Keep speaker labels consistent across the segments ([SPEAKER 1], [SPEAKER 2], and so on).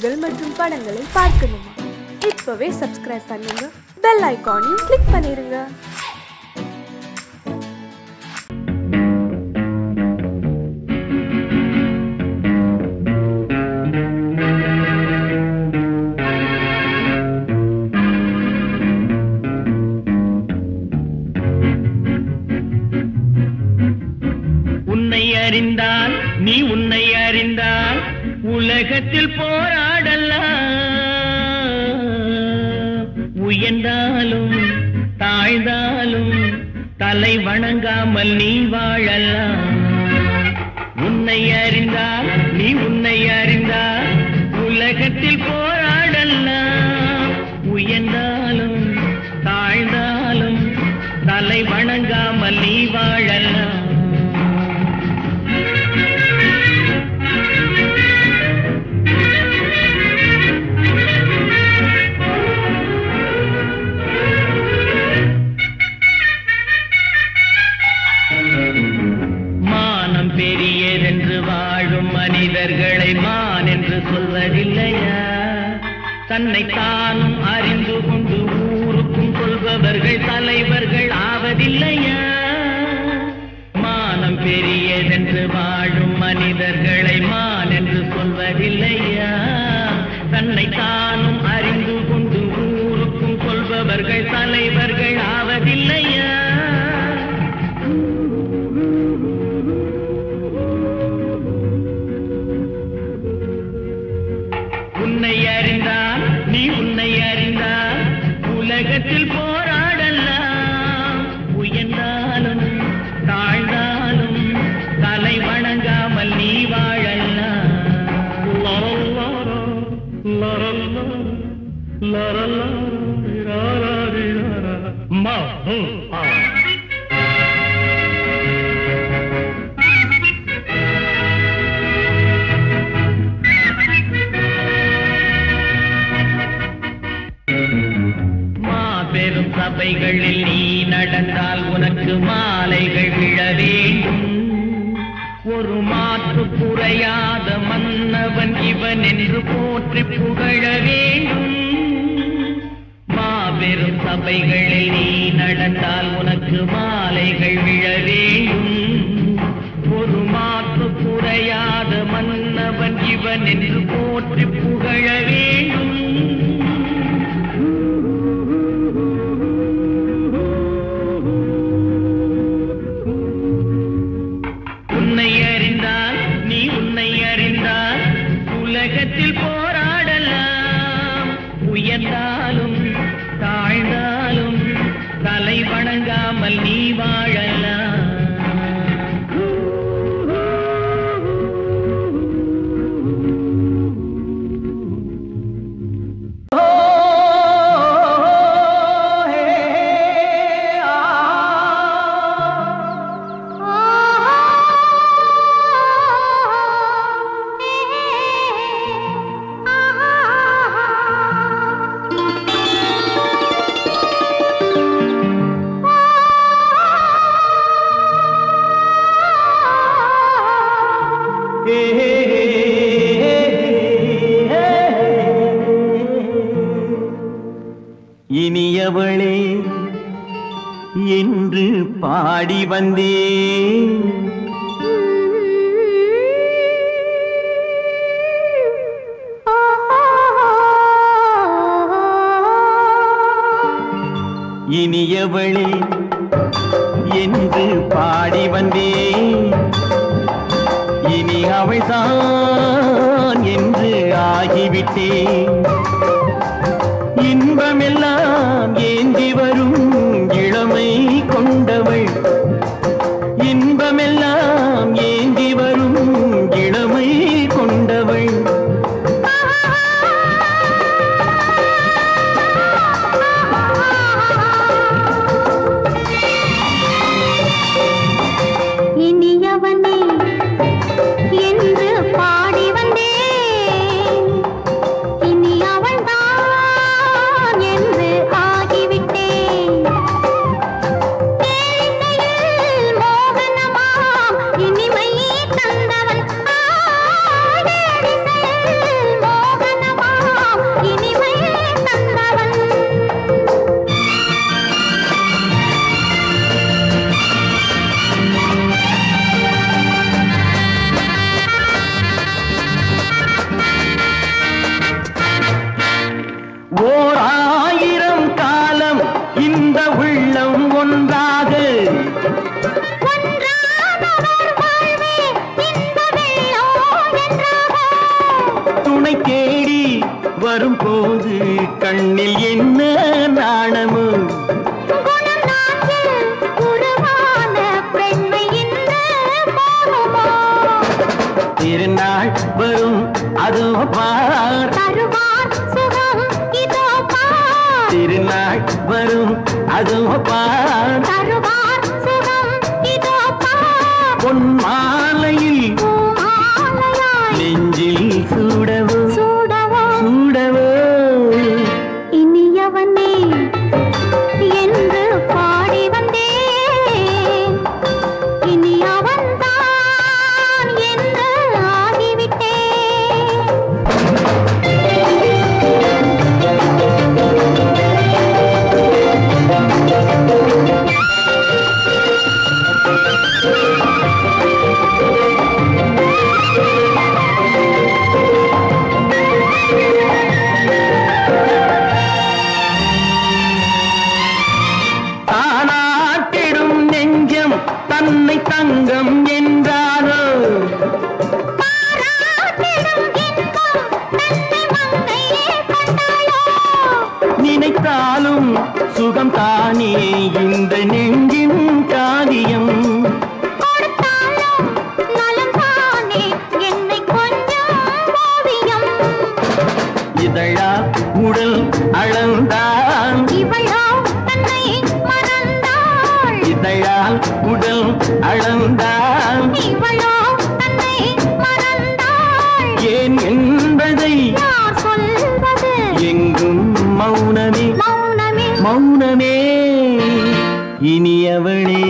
[SPEAKER 1] நிகழ்ச்சிகள் மற்றும் படங்களை பார்க்கணுமா? இப்பவே சப்ஸ்கிரைப் பண்ணுங்க, பெல் ஐகானையும் கிளிக் பண்ணிருங்க.
[SPEAKER 2] அறிந்தால் நீ உன்னை அறிந்தால் உலகத்தில் போராடலாம். உயர்ந்தாலும் தாழ்ந்தாலும் தலை வணங்காமல் நீ வாழலாம். உன்னை அறிந்தால் நீ உன்னை அறிந்தால் உலகத்தில் போராடலாம். உயர்ந்தாலும் தாழ்ந்தாலும் தலை வணங்காமல் நீ வாழலாம். பெரியதென்று வாழும் மனிதர்களை மான் என்று சொல்வதில்லையா? தன்னை தானும் அறிந்து கொண்டு ஊருக்கும் கொள்பவர்கள் தலைவர்கள் ஆவதில்லையா? மானம் பெரியதென்று வாழும் மனிதர்களை மான் என்று சொல்வதில்லையா? தன்னை தானும் அறிந்து கொண்டு ஊருக்கும் கொள்பவர்கள் தலைவர்கள் ஆவதில்லையா? உன்னை அறிந்தால் நீ உன்னை அறிந்தால் உலகத்தில் போராடலாம். உயர்ந்தாலும் தாழ்ந்தாலும் தலை வணங்காமல் நீ வாழலாம். பெரும் சபைகளில் நீ நடந்தால் உனக்கு மாலைகள் விழ வேண்டும். ஒரு மாற்று குறையாத மன்னவன் இவன் என்று போற்றி புகழ வேண்டும். மாபெரும் சபைகளில் நீ நடந்தால் உனக்கு மாலைகள் விழ வேண்டும். ஒரு மாற்று குறையாத மன்னவன் இவன் என்று போற்றி புகழ வேண்டும். உன்னை அறிந்தால் நீ உன்னை அறிந்தால் உலகத்தில் போராடலாம். உயர்ந்தாலும் தாழ்ந்தாலும் தலை வணங்காமல் நீ வாழலாம்.
[SPEAKER 3] இனியவளே என்று பாடி வந்தேன். இனியவளே என்று பாடி வந்தேன். இனி அவள்தான் என்று ஆகிவிட்டேன். இன்பமெல்லாம் ஏந்தி வரும் இளமை கொண்டவள். இன்பமெல்லாம் ஏந்தி வரும் இளமை கொண்டவள்.
[SPEAKER 4] இனியவனே என்று பாடி வந்தேன். இனி அவள்தான் என்று
[SPEAKER 3] உன்னை தேடி வரும்போது கண்ணில் என்ன நாணமோ திருநாள் வரும் அதோ பார்
[SPEAKER 4] தருவார் சுகம் இதோ பார்
[SPEAKER 3] திருநாள் வரும் அதோ பார்
[SPEAKER 4] தருவார் சுகம் இதோ பார்
[SPEAKER 3] பொன் மாலையில்
[SPEAKER 4] மாலையாய்
[SPEAKER 3] நெஞ்சில் சூடவோ
[SPEAKER 4] சூடவோ
[SPEAKER 3] சூடவோ
[SPEAKER 4] இனியவனே என்று பாடி வந்தேன் இனி அவன்தான் என்று ஆகிவிட்டேன்
[SPEAKER 3] தானாட்டிடும் நெஞ்சம் தன்னை தங்கம் என்றாரோ
[SPEAKER 4] பாராட்டிடும் இன்பம் தன்னை மங்கையே கண்டாயோ
[SPEAKER 3] நினைத்தாலும் சுகம் தானே இந்த நெஞ்சின் காரியம்
[SPEAKER 4] கொடுத்தாலும் நலம் தானே என்னை கொஞ்சம் ஓவியம்
[SPEAKER 3] இதழா உடல் அளந்தான்
[SPEAKER 4] இவளோ தன்னை மறந்தாள்
[SPEAKER 3] இதழால் உடல் அளந்தான்
[SPEAKER 4] இவளோ தன்னை மறந்தாள்
[SPEAKER 3] ஏன் என்பதை
[SPEAKER 4] யார் சொல்வது
[SPEAKER 3] எங்கும் மௌனமே
[SPEAKER 4] மௌனமே
[SPEAKER 3] மௌனமே இனியவளே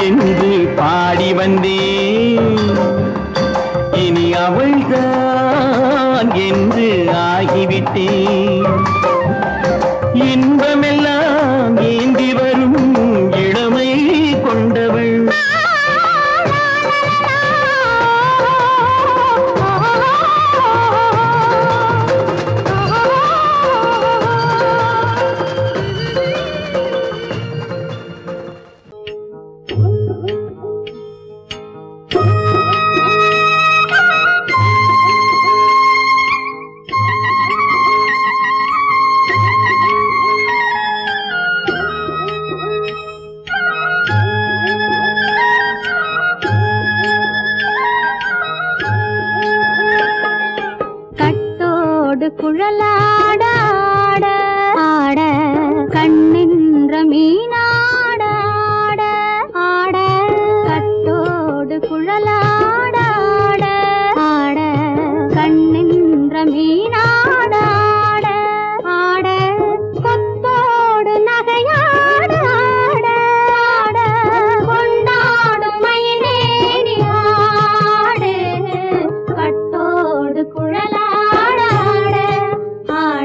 [SPEAKER 3] என்று பாடி வந்தேன் இனி அவள்தான் என்று ஆகிவிட்டேன் இன்பமெல்லாம் ஏந்தி வரும் இளமை கொண்டவள்
[SPEAKER 4] கட்டோடு குழலாட ஆட ஆட கண்ணின்ற மீனாட ஆட ஆட கட்டோடு குழலாட ஆட ஆட கண்ணின்ற மீனாட ஆட ஆட கொத்தோடு நகையாட ஆட ஆட கொண்டாடும் மயிலேறி ஆடு கட்டோடு குழலாட ஆட ஆட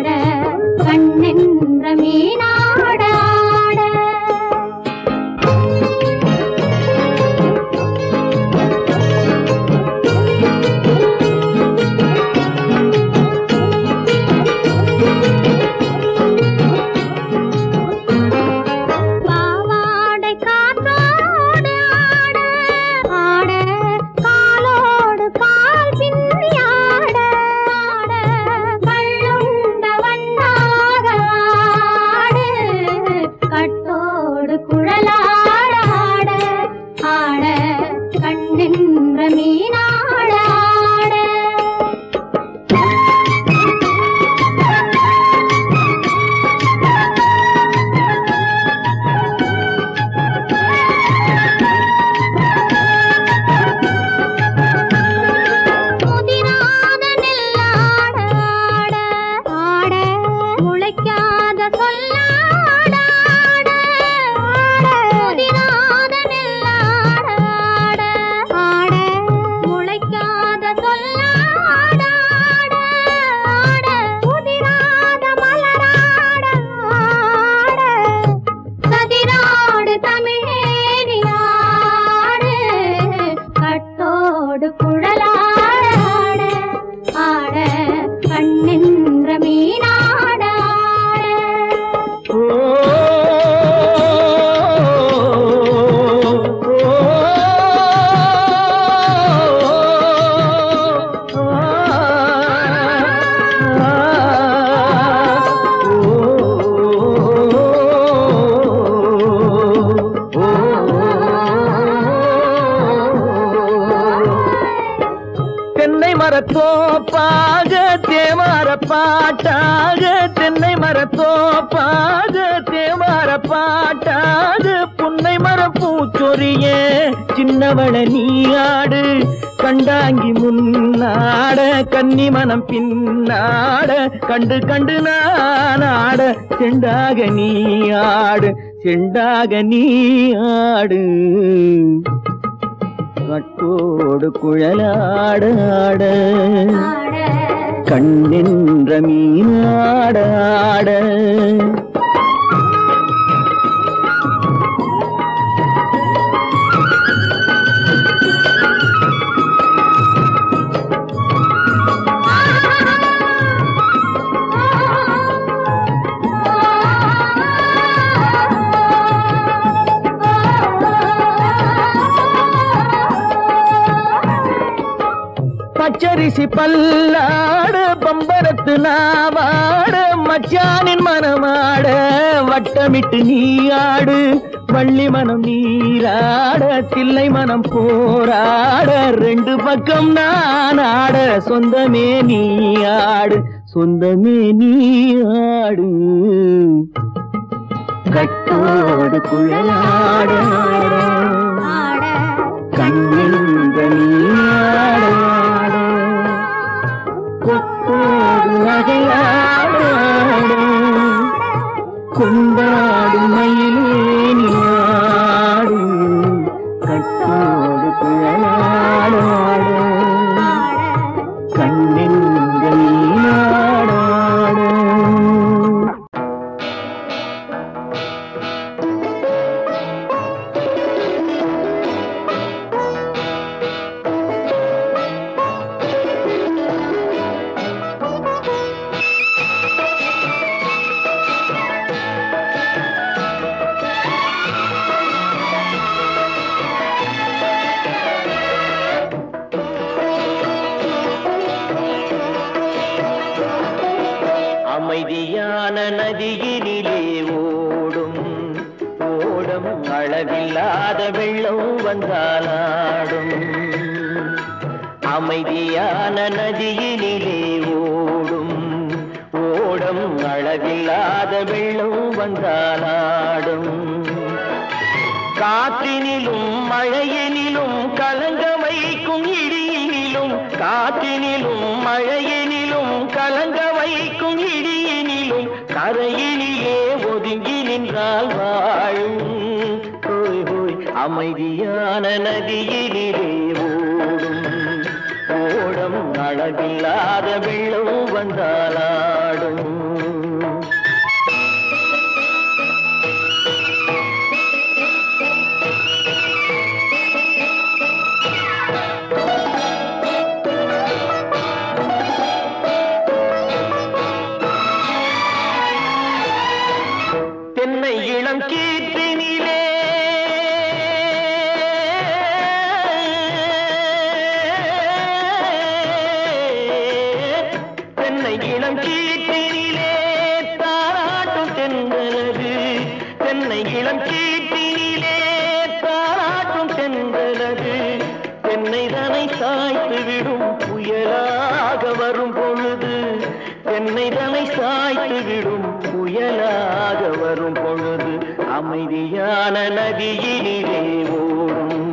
[SPEAKER 3] பாட்டாக தென்னை மரத்தோப்பாக தேவார பாட்டாக புன்னை மர பூச்சொரிய சின்னவள நீயாடு கண்டாங்கி முன்னாட கன்னி மனம் பின்னாட கண்டு கண்டு நானாட செண்டாக நீயாடு செண்டாக நீயாடு கட்டோடு குழலாடாட கண்ணென்ற மீனாடாட பச்சரிசி பல்லாட பம்பரத்து நாவாட மச்சானின் மனமாட வட்டமிட்டு நீயாடு வள்ளி மனம் நீராட தில்லை மனம் போராட ரெண்டு பக்கம் நானாட சொந்தமே நீயாடு சொந்தமே நீயாடு கட்டோடு குழலாட கண்ணென்ற நீயாட கொத்தோடு நகையாட கொண்டாடு மயிலேனியாடு கட்டோடு குழலாட கண்ணென்ற நீயாட அமைதியான நதியினிலே ஓடும் ஓடம் அளவில்லாத வெள்ளம் வந்தாலாடும் அமைதியான நதியினிலே ஓடும் ஓடம் அளவில்லாத வெள்ளம் வந்தாலாடும் காற்றினிலும் மழையினிலும் கலங்க வைக்கும் இடியினிலும் காற்றினிலும் மழையினிலும் கலங்க வைக்கும் இடியினிலும் கரையினிலே ஒதுங்கி நின்றால் வாழும் ஹோய் ஹோய் அமைதியான நதியினிலே ஓடும் ஓடம் அளவில்லாத வெள்ளம் வந்தாலாடும் தென்னை இளம் கீற்றினிலே தென்னை இளம் கீற்றினிலே தாராட்டும் தென்றலது தென்னை இளம் கீற்றினிலே தாராட்டும் தென்றலது தென்னை தனை சாய்த்து விடும் புயலாக வரும் பொழுது தென்னை தனை சாய்த்து விடும் புயலாக வரும் பொழுது அமைதியான நதியினிலே ஓடும்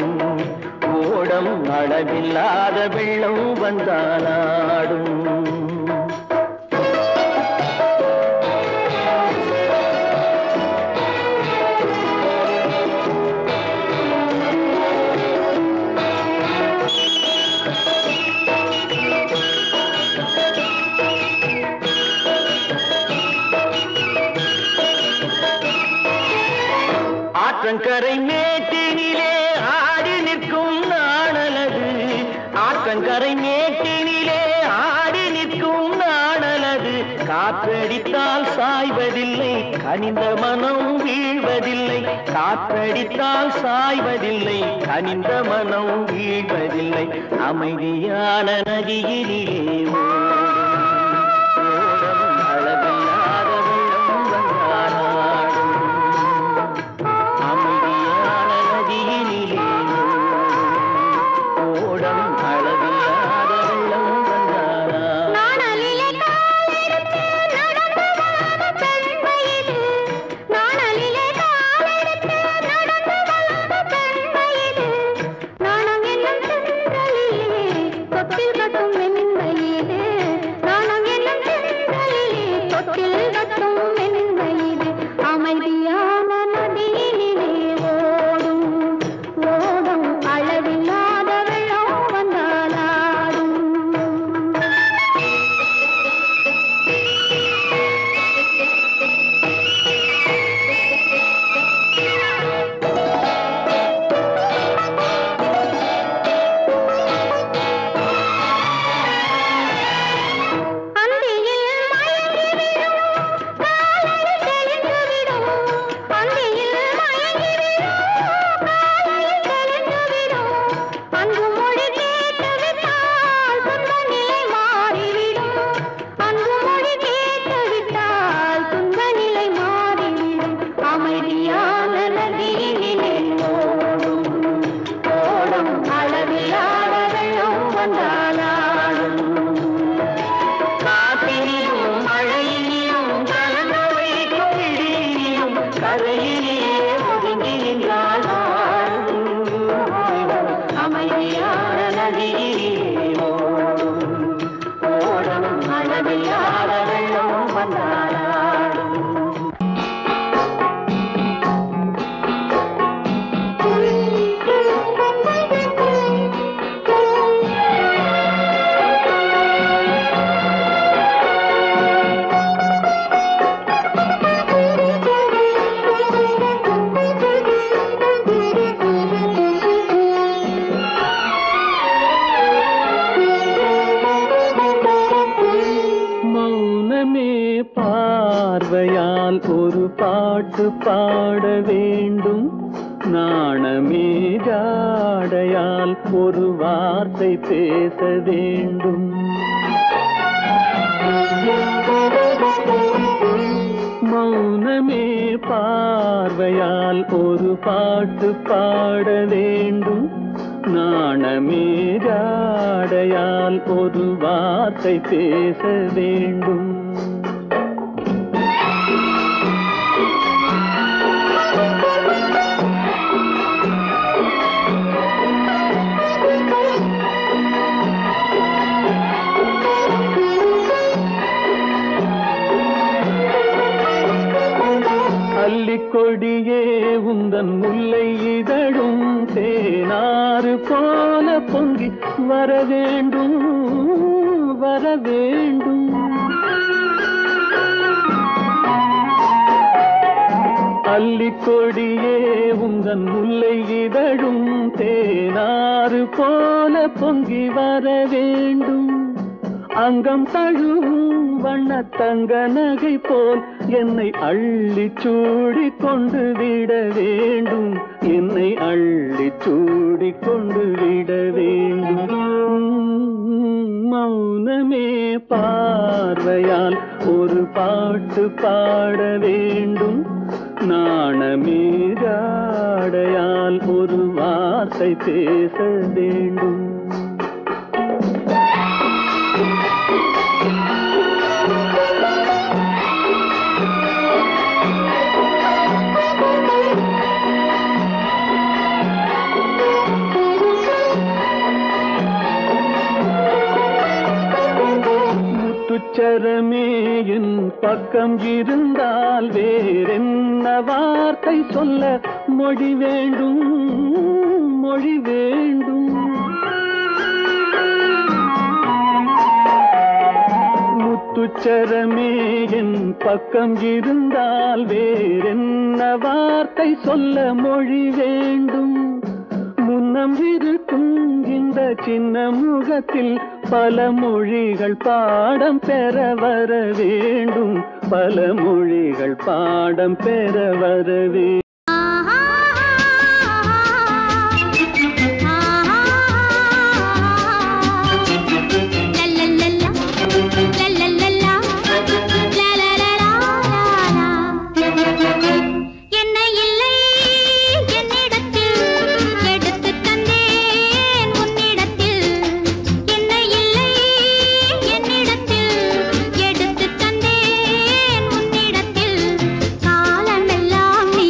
[SPEAKER 3] ஓடம் அளவில்லாத வெள்ளம் வந்தாலாடும் ஆற்றங்கரை மேட்டினிலே ஆடி நிற்கும் நாணலது ஆற்றங்கரை மேட்டினிலே ஆடி நிற்கும் நாணலது காற்றடித்தால் சாய்வதில்லை கனிந்த மனம் வீழ்வதில்லை காற்றடித்தால் சாய்வதில்லை கனிந்த மனம் வீழ்வதில்லை அமைதியான நதியினிலே ஓடும் அளவில்லாத வெள்ளம் வந்தாலாடும் அமைதியான நதியினிலே ஓடம் அளவில்லாத வெள்ளம் வந்தாலாடும்
[SPEAKER 4] தொட்டில் கட்டும் மென்மையிலே அமைதியான நதியினிலே ஓடும் ஓடும் அளவில்லாத வெள்ளம் வந்தாலாடும்.
[SPEAKER 3] பார்வையால் ஒரு பாட்டு பாட வேண்டும், நாணமே ஜாடையால் ஒரு வார்த்தை பேச வேண்டும். மௌனமே பார்வையால் ஒரு பாட்டு பாட வேண்டும், நாணமே ஜாடையால் ஒரு வார்த்தை பேச வேண்டும். கொடியே உந்தன் முல்லை இதழும் தேனாறு போல பொங்கி வர வேண்டும் வர வேண்டும். அல்லிக்கொடியே உந்தன் முல்லை இதழும் தேனாறு போல பொங்கி வர வேண்டும். அங்கம் தழுவும் வண்ண தங்க நகை போல் என்னை அள்ளி சூடி கொண்டு விட வேண்டும், என்னை அள்ளி சூடி கொண்டு விட வேண்டும். மௌனமே பார்வையால் ஒரு பாட்டு பாட வேண்டும், நாணமே ஜாடையால் ஒரு வார்த்தை பேச வேண்டும். முத்துச்சரமே என் பக்கம் இருந்தால் வேறென்ன வார்த்தை சொல்ல மொழி வேண்டும் மொழி வேண்டும். முத்துச்சரமே என் பக்கம் இருந்தால் வேறென்ன வார்த்தை சொல்ல மொழி வேண்டும். முன்னம் இருக்கும் இந்த சின்ன முகத்தில் பல மொழிகள் பாடம் பெற வர வேண்டும், பல மொழிகள் பாடம் பெற வர வேண்டும்.
[SPEAKER 4] காலமெல்லாம் நீ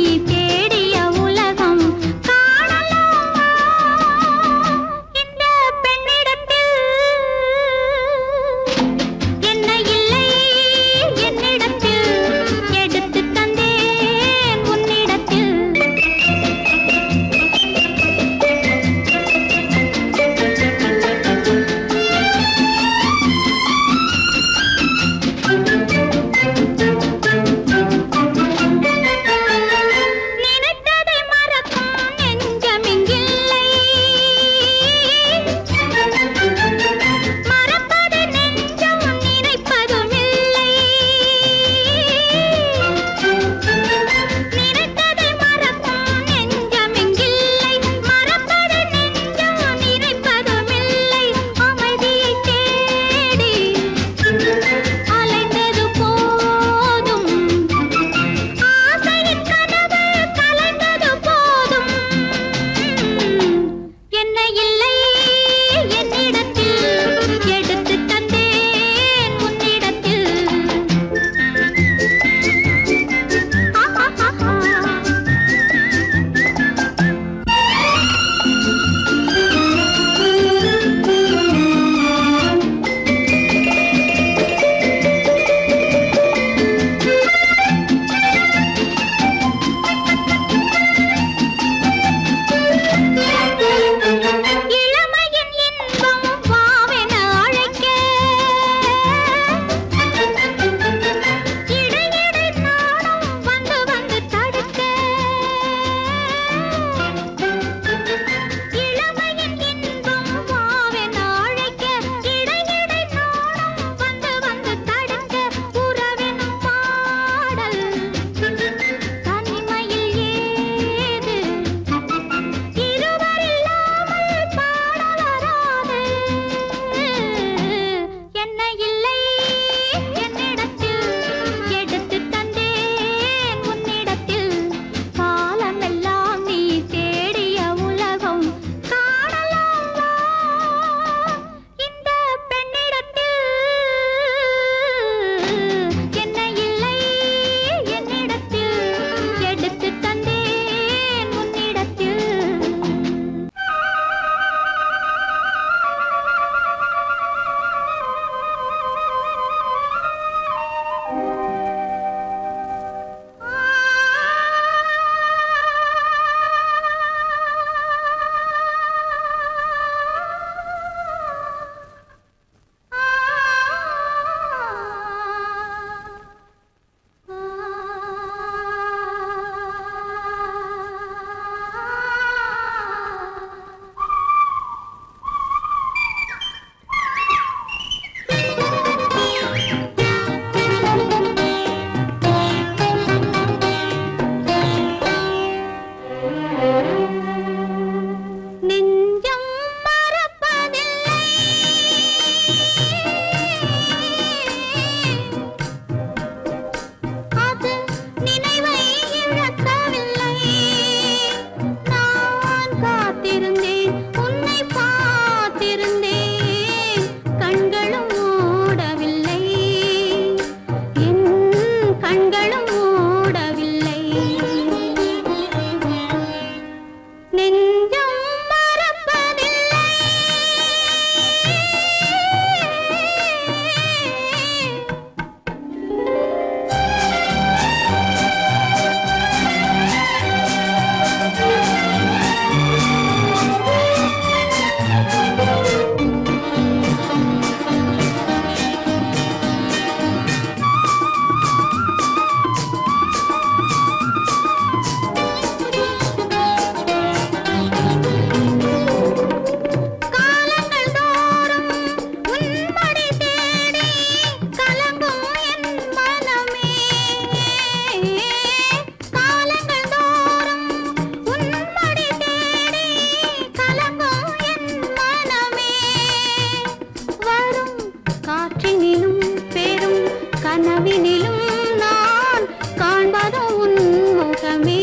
[SPEAKER 4] கனவினிலும் நான் காண்பது உன் முகமே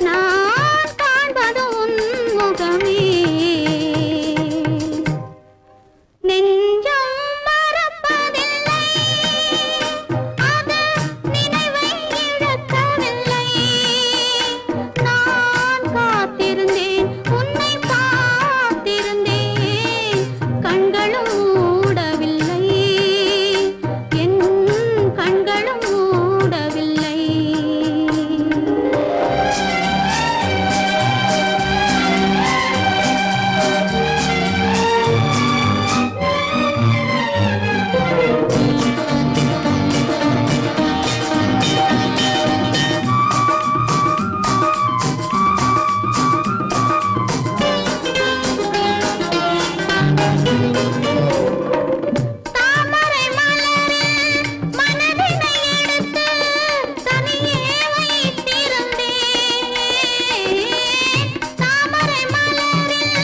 [SPEAKER 4] நான் காண்பது உன் முகமே நெஞ்சம் மறப்பதில்லை அது நினைவை இழக்கவில்லை நான் காத்திருந்தேன் உன்னை பார்த்திருந்தேன் கண்களும் மூடவில்லை என் கண்களும் மூடவில்லை தாமரை மலரில் மனதினை எடுத்து தனியே வைத்திருந்தேன் தாமரை மலரில்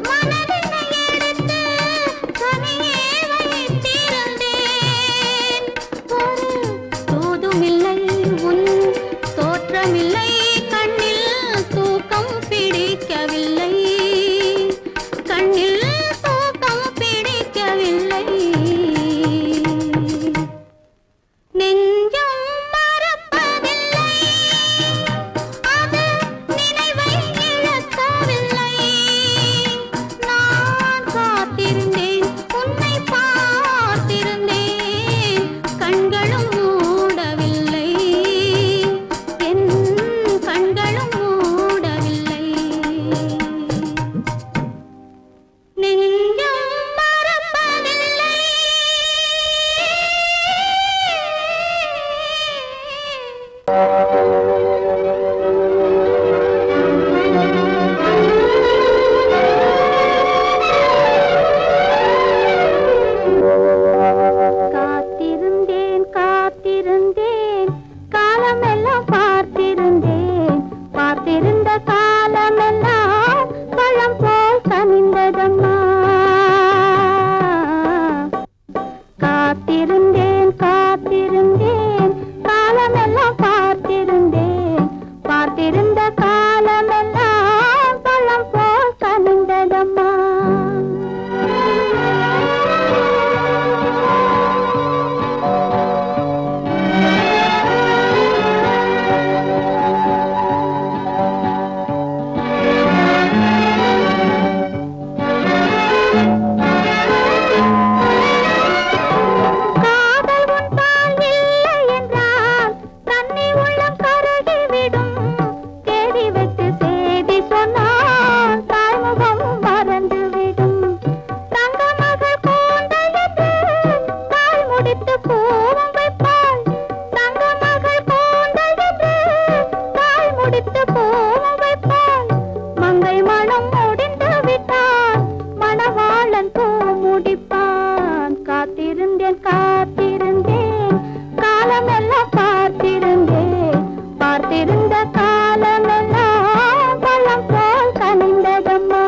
[SPEAKER 4] மனதினை எடுத்து தனியே வைத்திருந்தேன் ஒரு தூதுமில்லை உன் தோற்றமில்லை கண்ணில் தூக்கம் பிடிக்கவில்லை கண்ணில் தூக்கம் பிடிக்கவில்லை நெஞ்சம் மறப்பதில்லை அது நினைவை இழக்கவில்லை நான் காத்திருந்தேன் உன்னை பார்த்திருந்தேன் கண்களும் மூடவில்லை என் கண்களும் மூடவில்லை நெஞ்சம் மறப்பதில்லை காத்திருந்தேன் காத்திருந்தேன் காலமெல்லாம் பார்த்திருந்தேன் பார்த்திருந்த காலமெல்லாம் பழம் போல் கனிந்ததம்மா காத்திருந்தேன் காத்திருந்தேன் காலமெல்லாம் பார்த்திருந்தேன் பார்த்திருந்த காலமெல்லாம் பழம் போல் கனிந்ததம்மா காதல் உன்பால் இல்லை என்றால் தன்னை உள்ளம் கருகிவிடும் தேடி வைத்து செய்தி சொன்னால் தாய்முகம் மறந்துவிடும் தங்க மகள் கூந்தல் என்று தாய் முடித்து பூவும் வைப்பாள் தங்க மகள் கூந்தல் என்று தாய் முடித்து பூவும் வைப்பாள் மங்கை மனம் முடிந்து விட்டான் மணவாளன் பூ முடிப்பான் காத்திருந்தேன் காத்திருந்தேன் காலமெல்லாம் பார்த்திருந்தேன் பார்த்திருந்த காலமெல்லாம் பழம் போல் கனிந்ததம்மா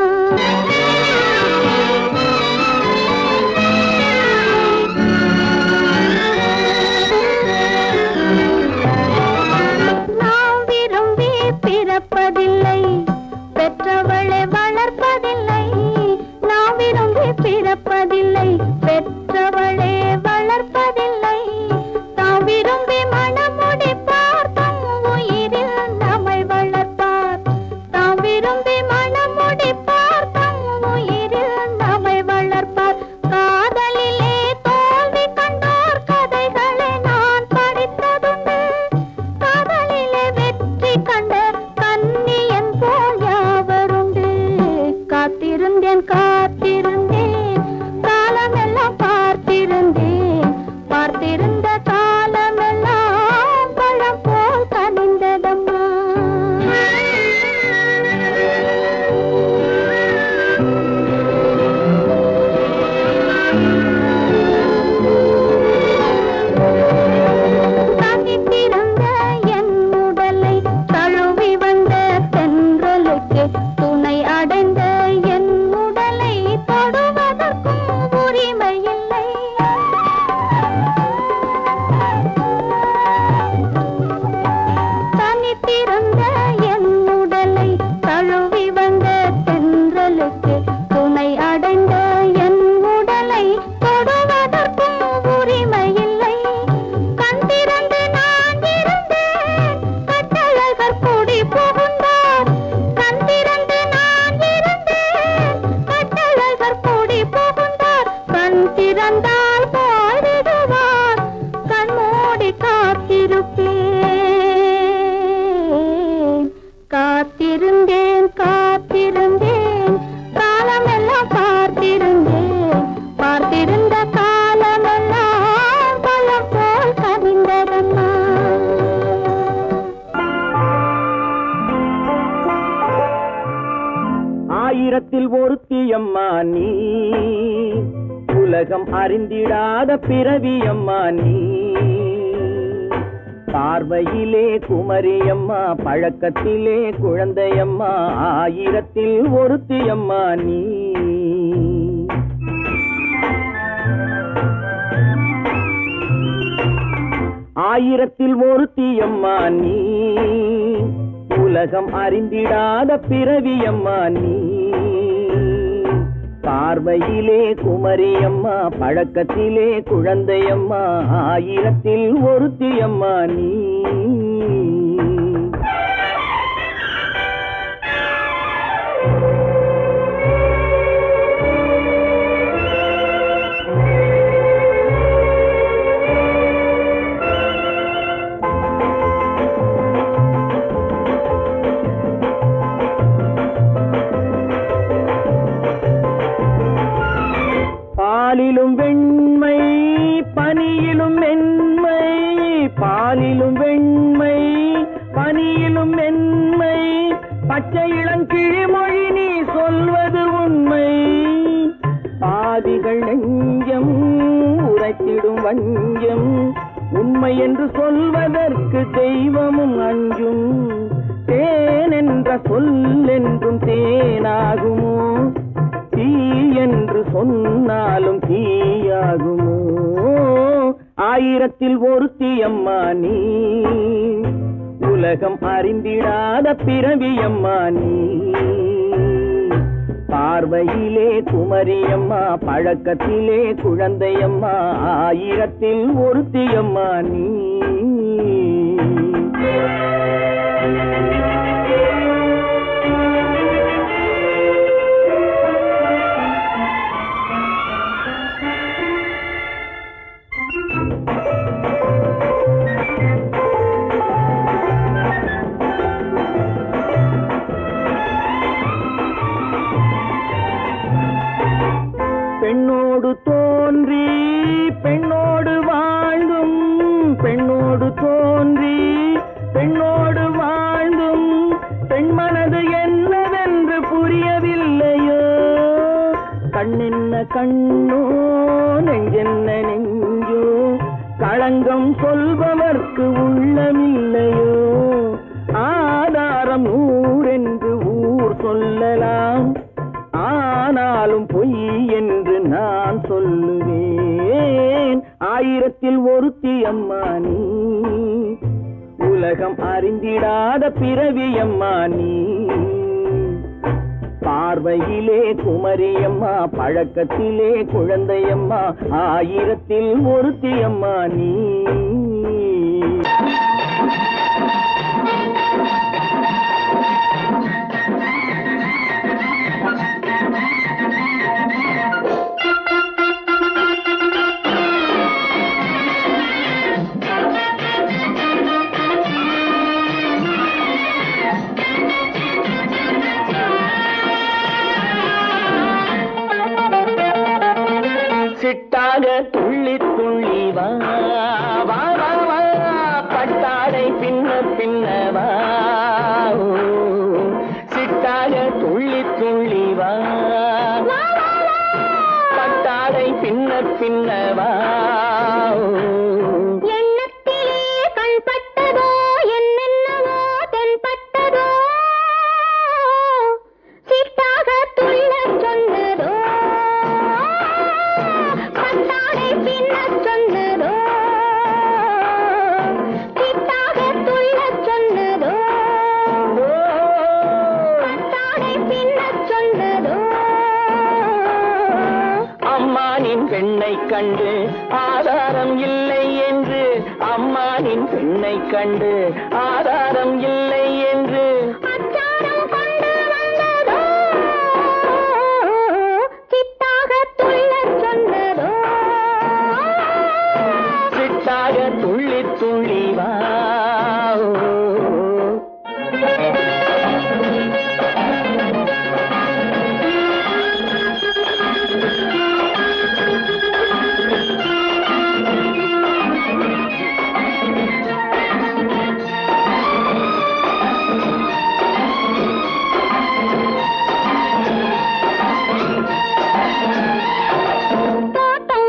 [SPEAKER 3] உலகம் அறிந்திடாத பிறவியம்மா நீ. பார்வையிலே குமரியம்மா, பழக்கத்திலே குழந்தையம்மா, ஆயிரத்தில் ஒருத்தியம்மா நீ. ஆயிரத்தில் ஒருத்தியம்மா நீ. உலகம் அறிந்திடாத பிறவியம்மா நீ. பார்வையிலே குமரியம்மா, பழக்கத்திலே குழந்தையம்மா, ஆயிரத்தில் ஒருத்தியம்மா நீ. பாலிலும் வெண்மை பனியிலும் மென்மை, பாலிலும் வெண்மை பனியிலும் மென்மை, பச்சை இளங்கிழிமொழி நீ சொல்வது உண்மை. பாதிகள் நெஞ்சம் உரைத்திடும் வஞ்சம், உண்மை என்று சொல்வதற்கு தெய்வமும் அஞ்சும். தேன் என்ற சொல் என்றும் தேனாகுமோ, தீ என்று சொன்னாலும் தீயாகுமோ. ஆயிரத்தில் ஒருத்தியம்மா நீ. உலகம் அறிந்திடாத பிறவியம்மா நீ. பார்வையிலே குமரியம்மா, பழக்கத்திலே குழந்தையம்மா, ஆயிரத்தில் ஒருத்தியம்மா நீ. பெண்ணோடு தோன்றி பெண்ணோடு வாழ்ந்தும், பெண்ணோடு தோன்றி பெண்ணோடு வாழ்ந்தும், பெண்மனது என்னவென்று புரியவில்லையோ. கண்ணென்ன கண்ணோ, நெஞ்சென்ன நெஞ்சோ, களங்கம் சொல்பவர்க்கு உள்ளமில்லையோ. ஆதாரம் நூறென்று ஊர் சொல்லலாம், ஆனாலும் பொய் என்று நான் சொல்லுவேன். ஆயிரத்தில் ஒருத்தியம்மா நீ. உலகம் அறிந்திடாத பிறவியம்மா நீ. பார்வையிலே குமரியம்மா, பழக்கத்திலே குழந்தையம்மா, ஆயிரத்தில் ஒருத்தியம்மா நீ. சிட்டாக துள்ளி துள்ளி வா வா வா வா, பட்டாடை பின்ன பின்னவா. சிட்டாக துள்ளி துள்ளி வா, பட்டாடை பின்ன பின்னவா. பெண்ணை கண்டு ஆதாரம் இல்லை என்று, அம்மானின் பெண்ணை கண்டு ஆதாரம் இல்லை என்று அச்சாரம் கொண்டு வந்ததோ, சித்தாக துள்ளச் சொன்னதோ. சித்தாக துள்ளி துள்ளி வா. தோட்டம்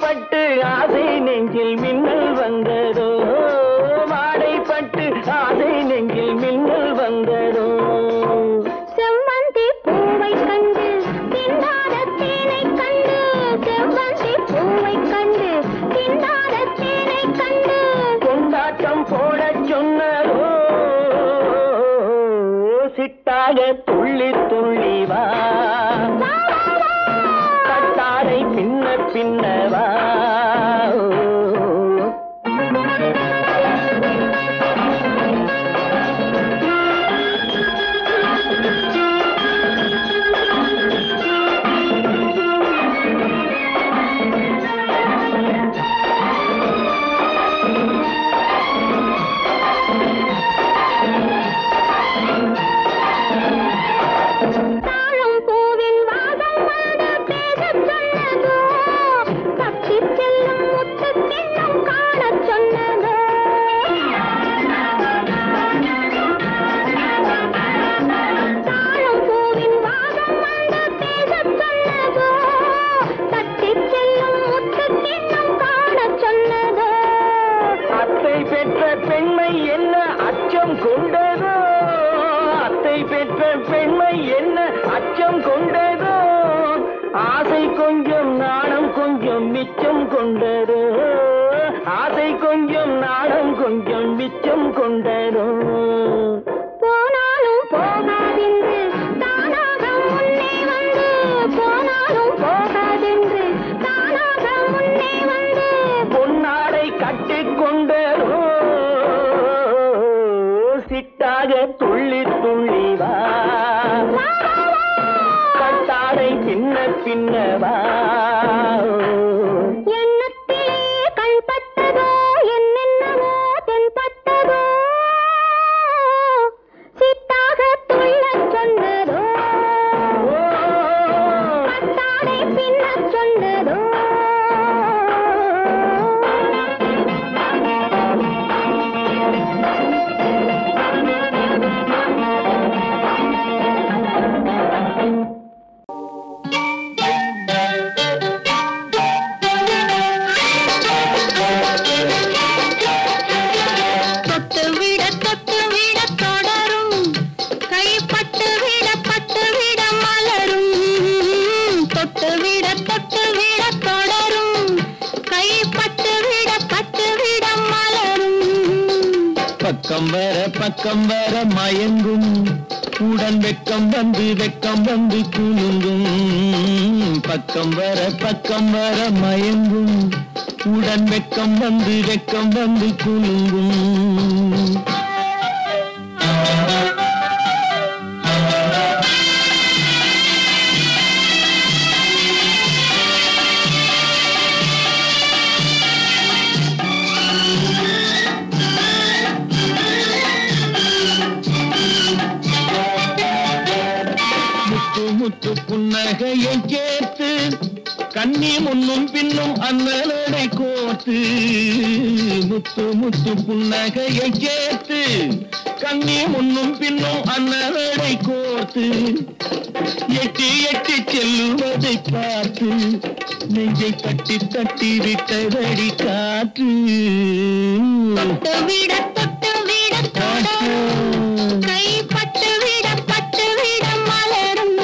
[SPEAKER 3] வாடைப்பட்டு ஆசை நெஞ்சில் மின்னல் வந்ததோ வாடைப்பட்டு ஆசை நெஞ்சில் மின்னல் வந்ததோ
[SPEAKER 4] செவ்வந்தி பூவை கண்டு திண்டாட தேனை கண்டு செவ்வந்தி பூவை கண்டு திண்டாட தேனை கண்டு
[SPEAKER 3] கொண்டாட்டம் போட சொன்னதோ சிட்டாக துள்ளி துள்ளி வா கட்டாரை பின்ன பின்னவா
[SPEAKER 2] பக்கம் வர மயங்கும் உடன் வெக்கம் வந்து குலுங்கும் பக்கம் வர மயங்கும் உடன் வெக்கம் வந்து குலுங்கும் முத்து புன்னகையை கேட்டு கண்ணி முன்னும் பின்னும் அண்ணனை கோர்த்து முத்து புன்னகையை கேட்டு கண்ணி முன்னும் பின்னும் அண்ணனை கோர்த்து எட்டி செல்லுவதை பார்த்து நெஞ்சை தட்டி விட்டதடி காற்று தொட்டு விட கை பட்டு விட மலரும்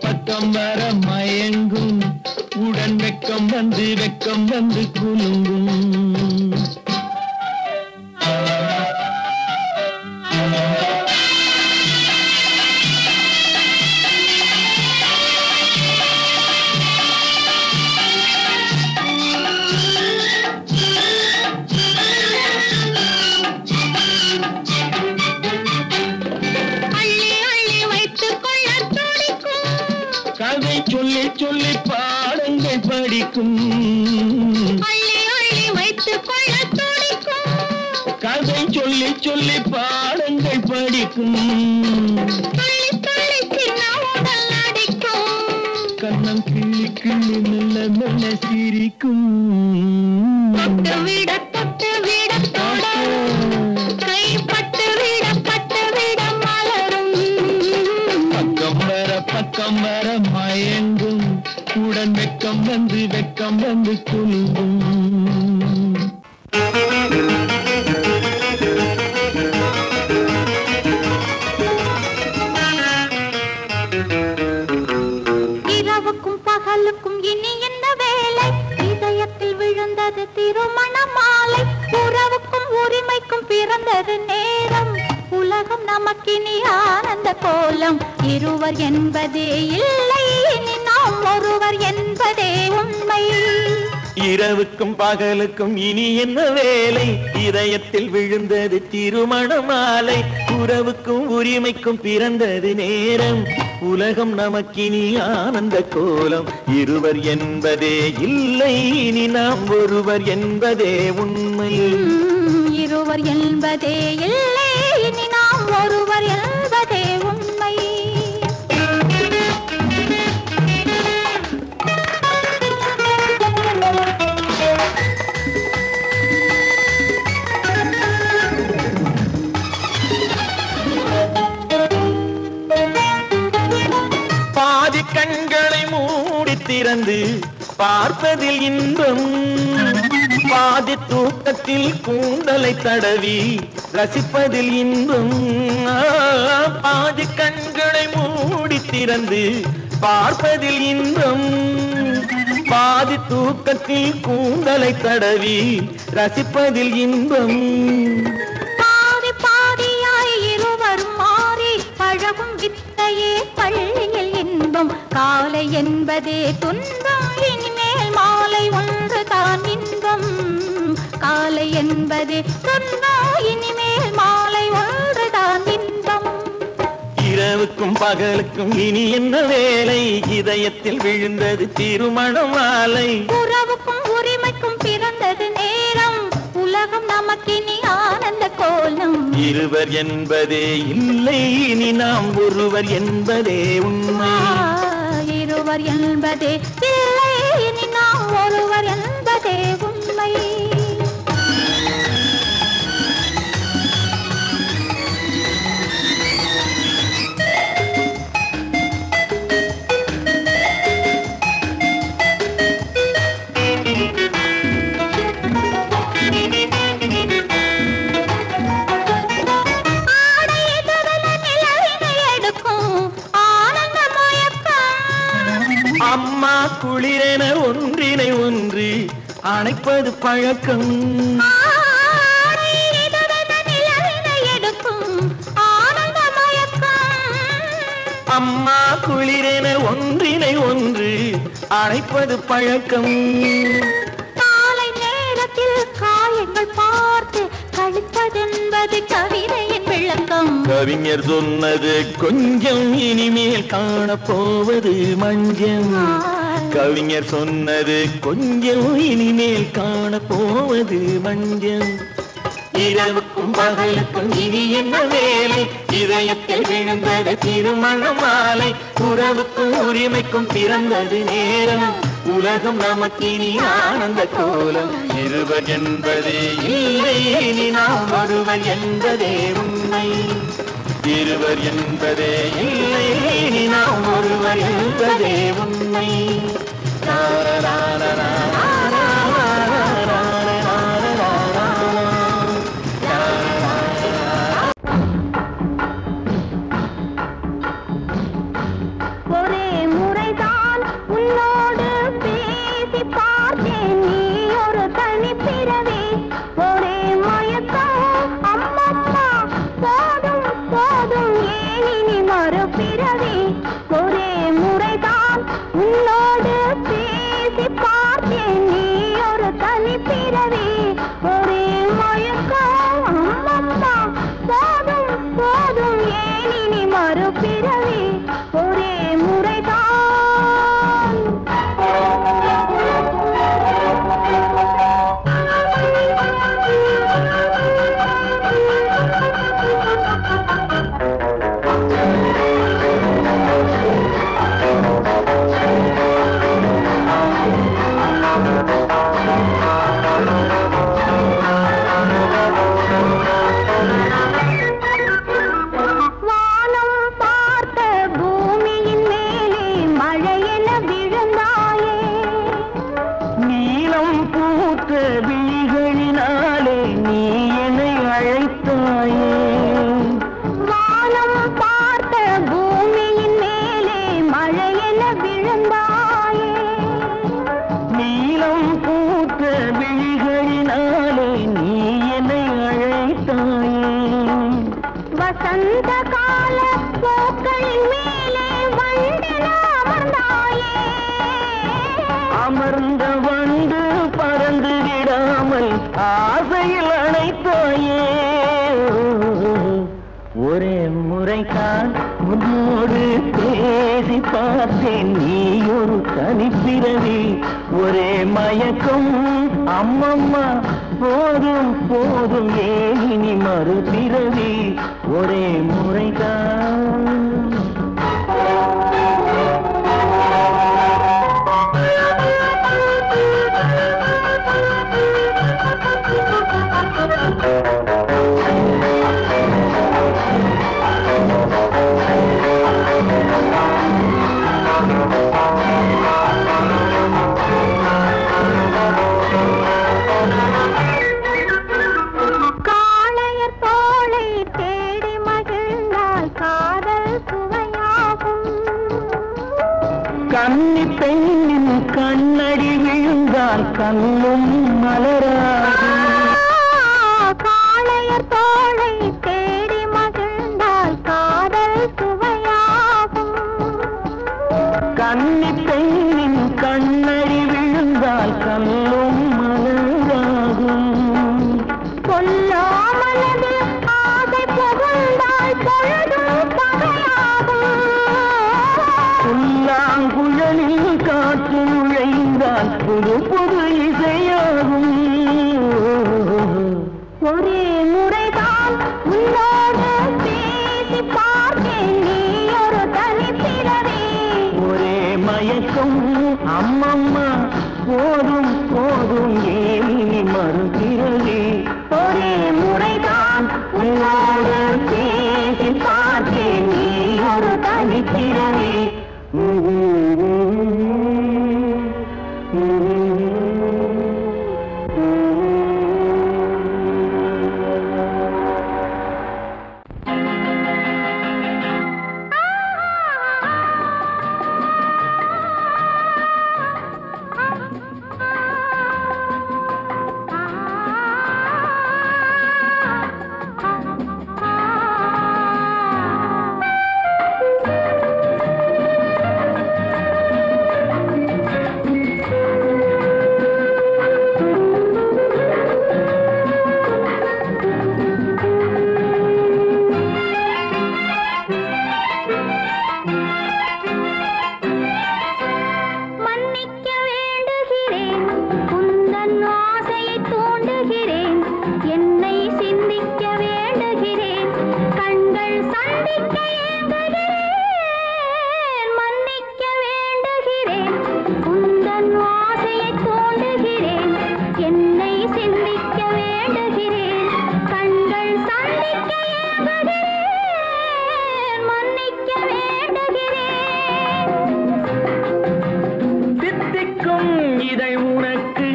[SPEAKER 2] பக்கம் வர மயங்கும் உடன் வெக்கம் வந்து குலுங்கும் படிக்கும்
[SPEAKER 4] அள்ளி அள்ளி வைத்துக் கொள்ள துடிக்கும்
[SPEAKER 2] கதை சொல்லி சொல்லி பாடங்கள் படிக்கும்
[SPEAKER 4] துள்ளி துள்ளி சின்ன உடல் அடிக்கும்
[SPEAKER 2] கண்ணம் கிள்ளி கிள்ளி மெல்ல மெல்ல சிரிக்கும்
[SPEAKER 4] தொட்டு விட தொட கைப்பட்டு விட மலரும்
[SPEAKER 2] பக்கம் வர மயங்கும் உடன் வெக்கம் வந்து குலுங்கும்
[SPEAKER 4] இரவுக்கும் பகலுக்கும் இனி என்ன வேலை இதயத்தில் விழுந்தது திருமண மாலை உறவுக்கும் உரிமைக்கும் பிறந்தது நேரம் உலகம் நமக்கினி ஆனந்த கோலம் இருவர் என்பதே இல்லை இனி நாம் ஒருவர் என்பதே உண்மை
[SPEAKER 3] இரவுக்கும் பகலுக்கும் இனி என்ன வேலை இதயத்தில் விழுந்தது திருமண மாலை உறவுக்கும் உரிமைக்கும் பிறந்தது நேரம் உலகம் நமக்கினி ஆனந்த கோலம் இருவர் என்பதே இல்லை இனி நாம் ஒருவர் என்பதே உண்மை
[SPEAKER 4] இருவர் என்பதே இல்லை இனி நாம் ஒருவர் என்பதே உண்மை
[SPEAKER 3] பாதி கண்களை மூடி திறந்து பார்ப்பதில் இன்பம் பாதி தூக்கத்தில் கூந்தலை தடவி ரசிப்பதில் இன்பம் பாதி கண்களை மூடி திறந்து பார்ப்பதில் இன்பம் பாதி தூக்கத்தில் கூந்தலை தடவி ரசிப்பதில் இன்பம்
[SPEAKER 4] பாதி பாதியாய் இருவரும் மாறி பழகும் வித்தையே பள்ளியில் இன்பம் காலை என்பதே துன்பம் இனிமேல் மாலை ஒன்று தான் இன்பம் காலை என்பதே துன்பம் இனிமேல் மாலை ஒன்று தான் இன்பம்
[SPEAKER 3] இரவுக்கும் பகலுக்கும் இனி என்ன வேலை இதயத்தில் விழுந்தது திருமண மாலை
[SPEAKER 4] உறவுக்கும் உரிமைக்கும் பிறந்தது நேரம் உலகம் நமக்கினி ஆனந்த கோலம்
[SPEAKER 3] இருவர் என்பதே இல்லை இனி நாம் ஒருவர் என்பதே உண்மை
[SPEAKER 4] இருவர் என்பதே இல்லை இனி நாம் ஒருவர் என்பதே உண்மை
[SPEAKER 3] அம்மா குளிரென ஒன்றினை ஒன்று அணைப்பது பழக்கம் அம்மா குளிரென ஒன்றினை ஒன்று அணைப்பது பழக்கம்
[SPEAKER 4] காலை நேரத்தில் காயங்கள் பார்த்து கழிப்பதென்பது கவிதையின் விளக்கம்
[SPEAKER 3] கவிஞர் சொன்னது கொஞ்சம் இனிமேல் காணப்போவது மஞ்சம் கவிஞர் சொன்னது கொஞ்சம் இனிமேல் காணப்போவது மஞ்சம் இரவுக்கும் பகலுக்கும் இனி என்ன வேலை இதயத்தில் விழுந்தது திருமண மாலை உறவுக்கும் உரிமைக்கும் பிறந்தது நேரம் உலகம் நமக்கினி ஆனந்த கோலம் இருவர் என்பதே இல்லை இனி நாம் ஒருவர் என்பதே உண்மை இருவர் என்பதே இல்லை இனி நாம் ஒருவர் என்பதே உண்மை
[SPEAKER 4] ஒரே முறைதான் உன்னோடு பேசி பார்த்தேன் நீ ஒரு தனி பிறவி ஒரே மயக்கம் அம்மம்மா போதும் போதும் ஏன் இனி மறுபிறவி ஒரே முறைதான் உன்னோடு பேசி பார்த்தேன்
[SPEAKER 3] பூத்த விழிகளினாலே நீ என்னை அழைத்தாயே
[SPEAKER 4] வானம் பார்த்த பூமியின் மேலே மழையென விழுந்தாயே
[SPEAKER 3] நீலம் பூத்த விழிகளினாலே நீ என்னை அழைத்தாயே
[SPEAKER 4] வசந்த கால பூக்களின் மேலே வண்டென அமர்ந்தாயே
[SPEAKER 3] அமர்ந்த வந்து பறந்து விடாமல் ஆசையில் அணைத்தாயே ஒரே முறைதான் உன்னோடு பேசி பார்த்தேன் நீ ஒரு தனிப்பிறவி ஒரே மயக்கம் அம்மம்மா போதும் போதும் ஏனி மறுபிறவி ஒரே முறைதான்
[SPEAKER 4] காளையர் தோளை தேடி மகிழ்ந்தால் காதல் சுவையாகும்
[SPEAKER 3] கன்னி பெண்ணின் கண்ணடி விழுந்தால் கண்ணும் மலராகும்
[SPEAKER 4] காளையர் தோளை தேடி மகிழ்ந்தால் காதல் சுவையாகும்
[SPEAKER 3] கன்னி பெண்ணின் கண்ணடி விழுந்தால் கண்ணும் மலராகும்
[SPEAKER 4] கொல்லாமலது ஆசை புகுந்தால் பொழுதும் பகையாகும்
[SPEAKER 3] புல்லாங்குழலில் காற்று நுழைந்தால் புது புது இசையாகும்
[SPEAKER 4] ஒரே முறைதான் உன்னோடு பேசி பார்த்தேன் நீ ஒரு தனிப்பிறவி
[SPEAKER 3] ஒரே மயக்கம் அம்மம்மா போதும் போதும் ஏனி மறுபிறவி
[SPEAKER 4] ஒரே முறைதான்
[SPEAKER 3] உன்னோடு பேசி பார்த்தேன் நீ ஒரு தனிப்பிறவி
[SPEAKER 4] மன்னிக்க வேண்டுகிறேன் உந்தன் ஆசையை தூண்டுகிறேன் என்னை சிந்திக்க வேண்டுகிறேன் கண்கள் சந்திக்க ஏங்குகிறேன் மன்னிக்க வேண்டுகிறேன் உந்தன் ஆசையை தூண்டுகிறேன் என்னை சிந்திக்க வேண்டுகிறேன் கண்கள் சந்திக்க ஏங்குகிறேன் மன்னிக்க வேண்டுகிறேன்
[SPEAKER 3] தித்திக்கும் இதை உனக்கு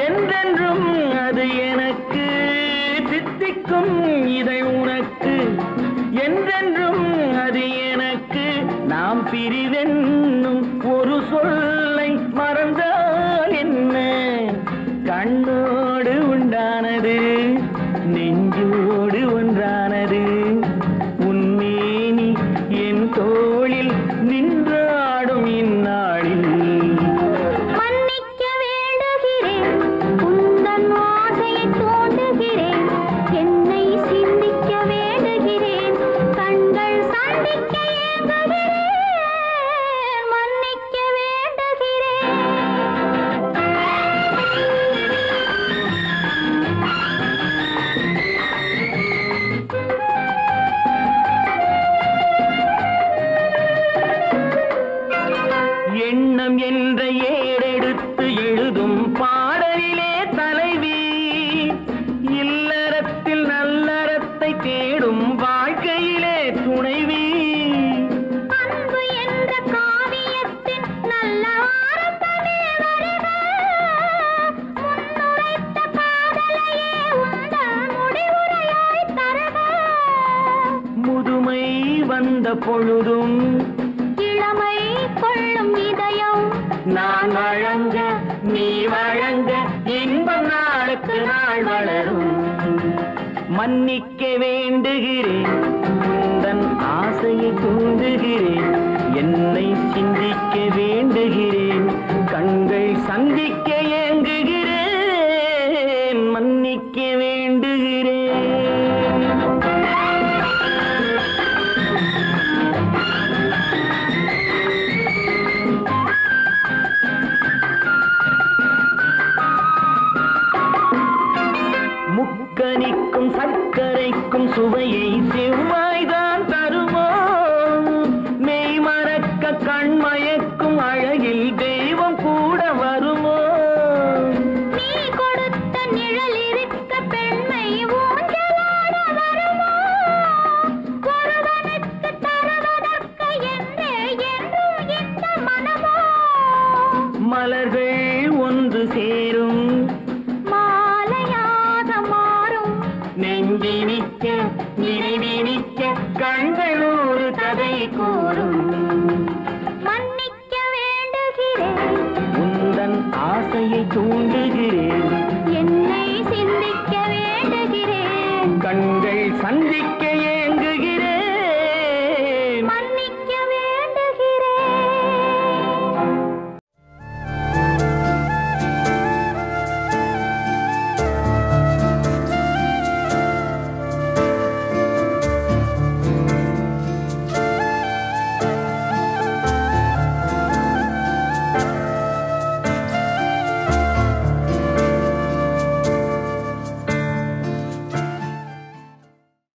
[SPEAKER 3] என்றென்றும் அது எனக்கு தித்திக்கும் இதை உனக்கு என்றென்றும் அது எனக்கு நாம் பிரிவென்னும் ஒரு சொல்லை மறந்தால் என்ன கண்ணோடு உண்டானது நெஞ்சோடு ஒன்றானது உன்மேனி என் தோளில் நின்றாடும் இந்நாளில்
[SPEAKER 4] மன்னிக்க வேண்டுகிறேன் உந்தன் ஆசையை தூண்டுகிறேன் என்னை சிந்திக்க வேண்டுகிறேன் கண்கள் சந்திக்க ஏங்குகிறேன் மன்னிக்க வேண்டுகிறேன்
[SPEAKER 3] எண்ணம் என்ற ஏடெடுத்து எழுதும் பாடலிலே தலைவி இல்லறத்தில் நல்லறத்தை தேடும் வாழ்க்கையிலே துணைவி
[SPEAKER 4] அன்பு என்ற காவியத்தின் நல்ல வார்த்தையே வருக
[SPEAKER 3] பொழுதும்
[SPEAKER 4] இளமை கொள்ளும் இதயம்
[SPEAKER 3] நான் வழங்க நீ வழங்க இன்பம் நாளுக்கு நாள் வளரும். மன்னிக்க வேண்டுகிறேன் உந்தன் ஆசையை தூண்டுகிறேன், என்னை சிந்திக்க வேண்டுகிறேன், கண்கள் சந்திக்க ஏங்குகிறேன், மன்னிக்க வேண்டுகிறேன். முக்கனிக்கும் சர்க்கரைக்கும் சுவையை செவ்வாய்தான் தருமோ, மெய் மறக்க கண்மயக்கும் அழகில் தெய்வம் கூட வருமோ.
[SPEAKER 4] நீ கொடுத்த நிழல் இருக்க பெண்மை ஊஞ்சலாட வருமோ, ஒருவனுக்கு தருவதற்கு என்றே என்றும் இந்த மனமோ.
[SPEAKER 3] மலர்கள் ஒன்று சேரும் நெஞ்சினிக்க நினைவினிக்க கண்கள் ஒரு கதை கூறும்.
[SPEAKER 4] மன்னிக்க வேண்டுகிறேன்
[SPEAKER 3] உந்தன் ஆசையை தூண்டுகிறேன்,